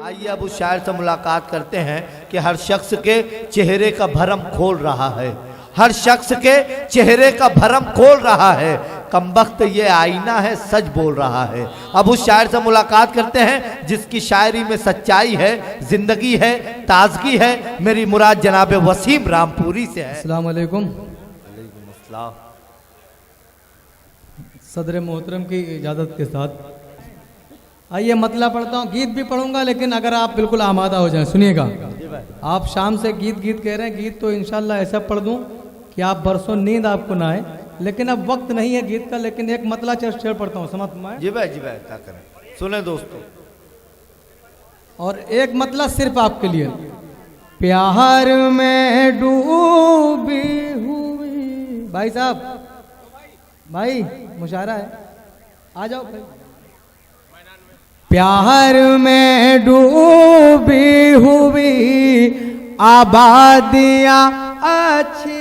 आइए अब उस शायर से मुलाकात करते हैं कि हर शख्स के चेहरे का भरम खोल रहा है, हर शख्स के चेहरे का भरम खोल रहा है, कमबख्त ये आईना है सच बोल रहा है। अब उस शायर से मुलाकात करते हैं जिसकी शायरी में सच्चाई है, जिंदगी है, ताजगी है। मेरी मुराद जनाब वसीम रामपुरी से है। अस्सलाम वालेकुम। वालेकुम अस्सलाम। सदर मोहतरम की इजाज़त के साथ आइए मतला पढ़ता हूँ, गीत भी पढ़ूंगा लेकिन अगर आप बिल्कुल आमादा हो जाएं सुनिएगा। आप शाम से गीत कह रहे हैं, गीत तो इंशाल्लाह ऐसा पढ़ दूं कि आप बरसों नींद आपको ना आए, लेकिन अब वक्त नहीं है गीत का। लेकिन एक मतला शेर पढ़ता हूँ, समझ में आए? जी भाई क्या करें, सुने दोस्तों। और एक मतला सिर्फ आपके लिए। प्यार में डूबी हुई भाई साहब, भाई मुशायरा है, आ जाओ भाई। प्यार में डूबी हुई आबादियां अच्छी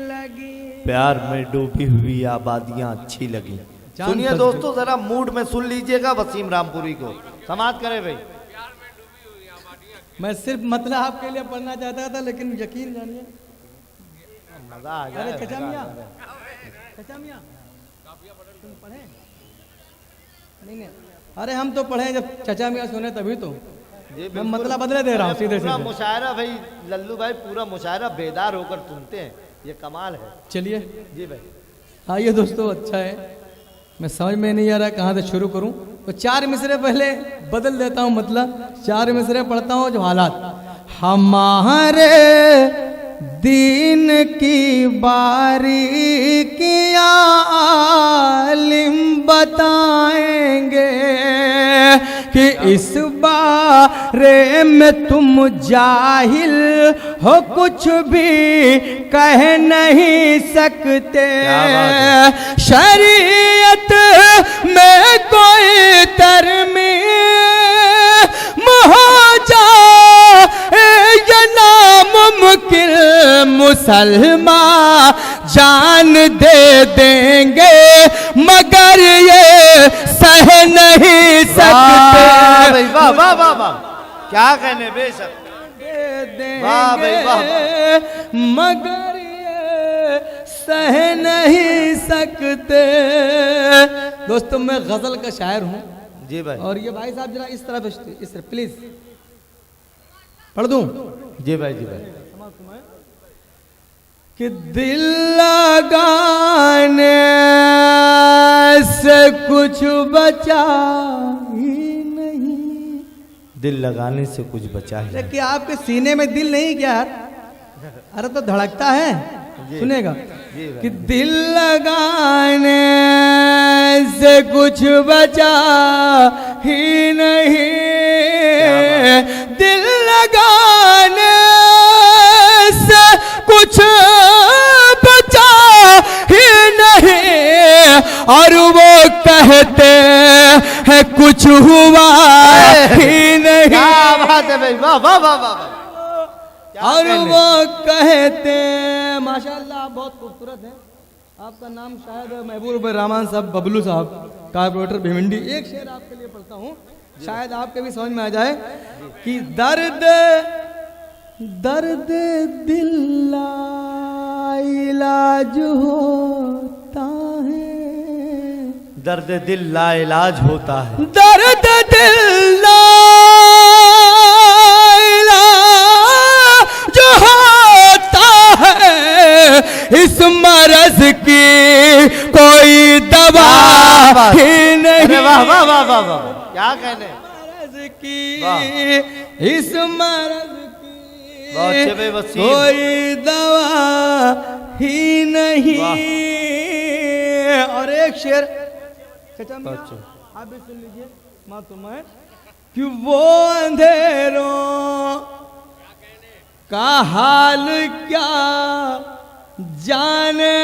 लगी, प्यार में डूबी हुई आबादियां अच्छी लगी। सुनिए दोस्तों, जरा मूड में सुन लीजिएगा वसीम रामपुरी को, समाप्त करें भाई। मैं सिर्फ मतलब आपके लिए पढ़ना चाहता था, लेकिन यकीन जानिए मजा आ जाए। चचा मियां तुम पढ़े नहीं? अरे हम तो पढ़े, जब चचा मियां सुने तभी तो। मैं मतलब बदले दे रहा हूँ सीधे पूरा सीधे। मुशायरा भाई लल्लू भाई, पूरा मुशायरा बेदार होकर सुनते हैं, ये कमाल है। चलिए जी भाई। आइए दोस्तों, अच्छा है, मैं समझ में नहीं आ रहा कहाँ से शुरू करूं, तो 4 मिसरे पहले बदल देता हूं, मतलब 4 मिसरे पढ़ता हूं। जो हालात हमारे दीन की बारीकियां आलिम बताएंगे कि इस बारे में तुम जाहिल हो, कुछ भी कह नहीं सकते। शरीयत में कोई तरमीम हो जाए ये नामुमकिन, मुसलमान जान दे देंगे मगर ये सह नहीं सकते। वाह वाह वाह वाह, क्या कहने बेशक, वाह भाई वाह, मगर ये सह नहीं सकते। दोस्तों मैं गजल का शायर हूँ जी भाई। और ये भाई साहब जरा इस तरफ प्लीज पढ़ दूं। जी भाई जी भाई। कि दिल लगाने से कुछ बचा ही नहीं, दिल लगाने से कुछ बचा ही नहीं। कि आपके सीने में दिल नहीं क्या यार? अरे तो धड़कता है, सुनेगा कि दिल लगाने से कुछ बचा ही नहीं, दिल लगाने से कुछ बचा ही नहीं, और वो कहते हैं कुछ हुआ ही नहीं। क्या बात है भाई, वाह वाह वाह वाह। और वो कहते हैं, माशाल्लाह आप बहुत खूबसूरत हैं। आपका नाम शायद महबूब रहमान साहब बबलू साहब, कारपोरेटर भिवंडी। एक शेर आपके लिए पढ़ता हूँ, शायद आपके भी समझ में आ जाए कि दर्द दर्द दिल ला इलाज होता है, दर्द दिल ला इलाज होता है, दर्द दिल ला इलाज होता है, इस मरज की कोई दवा ही नहीं। वाह वाह वाह वाह वाह, क्या कहने, मरज की इस मरज कोई दवा ही नहीं। और एक शेर चचा आप भी सुन लीजिए, मातूम है कि वो अंधेरों का हाल क्या जाने,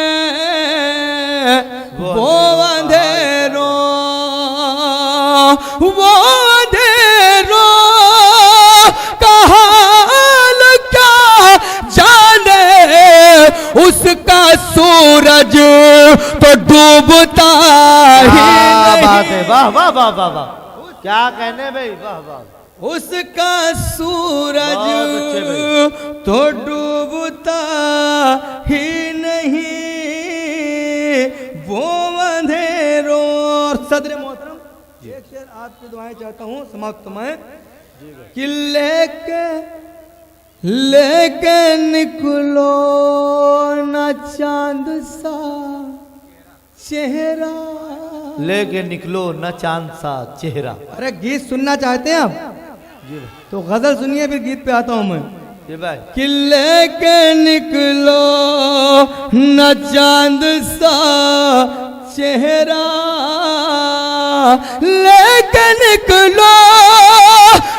वो अंधेरों का हाल क्या जाने, उसका सूरज तो डूबता ही नहीं। बात है, वाह वाह वाह वाह वाह, क्या कहने भाई, वाह वाह। उसका सूरज बहुत अच्छे भाई। तो डूबता ही नहीं, वो अंधेरों। और सदर मोहतरम एक शेर आपकी दुआएं चाहता हूँ समाप्त मैं कि लेके निकलो न चांद सा चेहरा। लेके निकलो न चांद सा चेहरा। अरे गीत सुनना चाहते हैं आप जी भाई, तो गजल सुनिए, फिर गीत पे आता हूं मैं। जी भाई। कि लेके निकलो न चांद सा चेहरा, लेके निकलो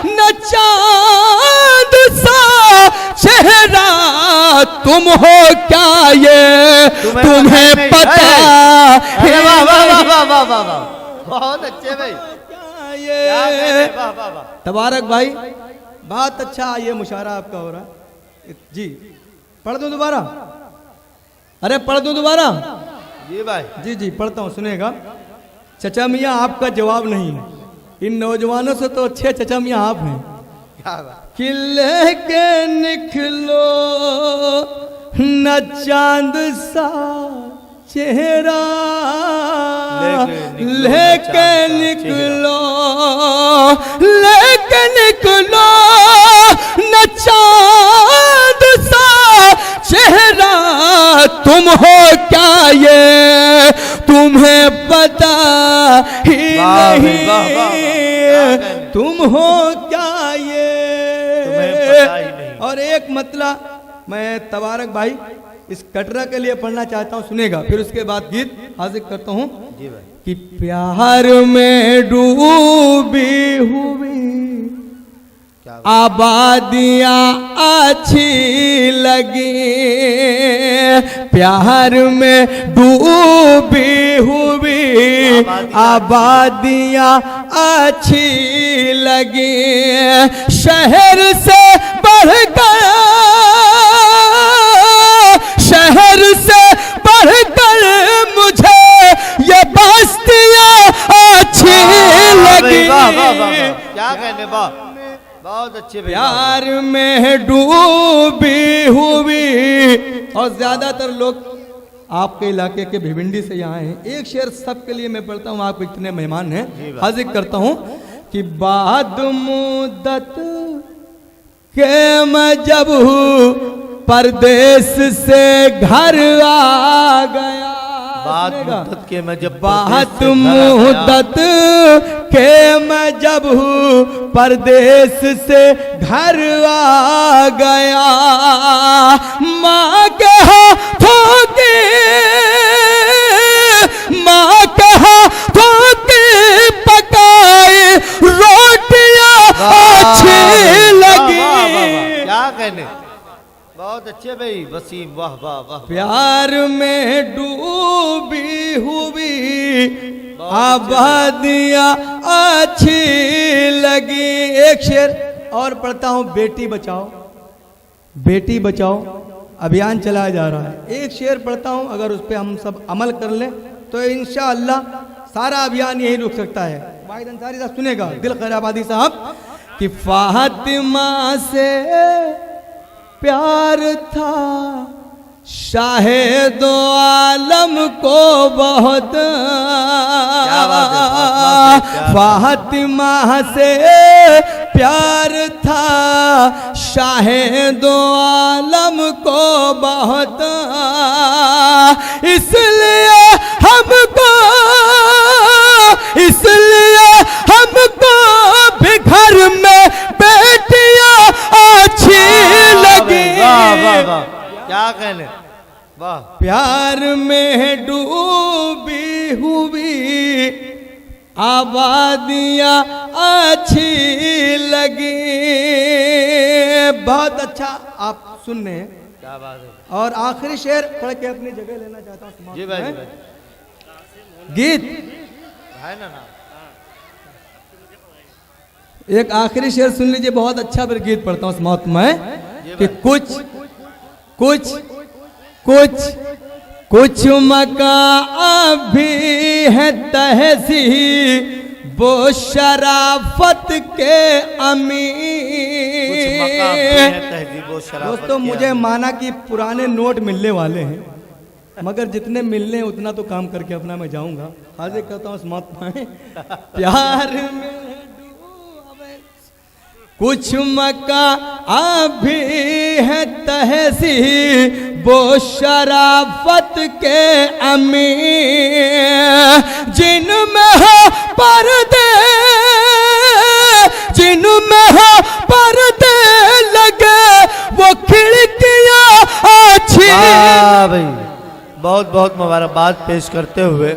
न चांद सा चेहरा। तुम हो क्या ये तुम्हें पता अरे वाह वाह वाह वाह वाह वाह वाह, बहुत अच्छे भाई। क्या क्या कह रहे ये। हैं? वाह वाह वाह। तबारक भाई, बहुत अच्छा ये मुशायरा आपका हो रहा है जी। पढ़ दूं दोबारा? अरे पढ़ दूं दोबारा? जी भाई। जी जी पढ़ता हूँ, सुनेगा। चचा मियाँ आपका जवाब नहीं है, इन नौजवानों से तो अच्छे चचा मियाँ आप हैं। क्या बात। कि लेके निकलो न चांद सा चेहरा, लेके निकलो, लेके निकलो न चांद सा चेहरा। तुम हो क्या ये तुम्हें पता ही वाह भाई, वाह, वाह, वाह। क्या नहीं, कहने। तुम हो क्या ये तुम्हें पता ही नहीं। और एक मतलब मैं तबारक भाई इस कटरा के लिए पढ़ना चाहता हूँ, सुनेगा। फिर उसके बाद गीत हाजिर करता हूँ जी भाई। कि प्यार में डूबी हुई क्या बात। आबादियाँ अच्छी लगी, प्यार में डूबी हुई आबादियाँ अच्छी लगी। शहर से बढ़कर, शहर से बढ़कर मुझे ये बस्तियाँ अच्छी लगी। वाह वाह वाह वाह, क्या कहने। वाह, बहुत अच्छे भाई। प्यार में डूबी हुई। और ज्यादातर लोग आपके इलाके के भिवंडी से यहाँ हैं। एक शेर सबके लिए मैं पढ़ता हूँ, आप इतने मेहमान हैं, हाजिर करता हूँ कि बाद मुद्दत के मैं जब परदेश से घर आ गया। बात मुद्दत के मैं जब बात परदेश से घर आ गया। मुद्दत के मैं जब परदेश से घर आ गया, माँ के हाथों की, माँ के हाथों की पकाई रोटियां अच्छी लगी। क्या कहने। बहुत अच्छे भाई वसीम, वाह वाह वाह। प्यार में डूबी हुई आबादियाँ अच्छी लगी। एक शेर और पढ़ता हूँ, बेटी बचाओ, बेटी बचाओ अभियान चलाया जा रहा है। एक शेर पढ़ता हूँ, अगर उस पर हम सब अमल कर लें तो इंशाअल्लाह सारा अभियान यही रुक सकता है। वाहिद अंसारी साहब सुनेगा, दिल खैराबादी साहब, कि फातिमा से प्यार था शाहे दो आलम को बहुत, फातिमा से प्यार था शाहे दो आलम को बहुत, इसलिए हमको, इसलिए हमको भी घर में बेटियां अच्छी लगी। वाह वाह वाह, क्या कहने। वाह। प्यार में डूबी हुई आबादियाँ अच्छी लगी। बहुत अच्छा आप सुन रहे हैं। क्या बात है। और आखिरी शेर पढ़ के अपनी जगह लेना चाहता हूँ। जी भाई, जी भाई। गीत है ना ना। एक आखिरी शेर सुन लीजिए, बहुत अच्छा फिर गीत पढ़ता हूँ समाप्त में कि कुछ कुछ कुछ कुछ मकान भी है तहसी वो शराफत के कुछ मकाम भी अमीर। हैं तहजीब व शराफत दोस्तों के मुझे अमीर। माना कि पुराने नोट मिलने वाले हैं, मगर जितने मिलने हैं उतना तो काम करके अपना मैं जाऊंगा। हाजिर करता हूँ मौत पाए प्यार में डूबे। कुछ मका अभी है तहजीब वो शराफत के अमीर, जिनमें हो पर्दे, जिनमें हो पर्दे लगे वो खिड़कियां अच्छी। वाह भाई, बहुत बहुत मुबारकबाद पेश करते हुए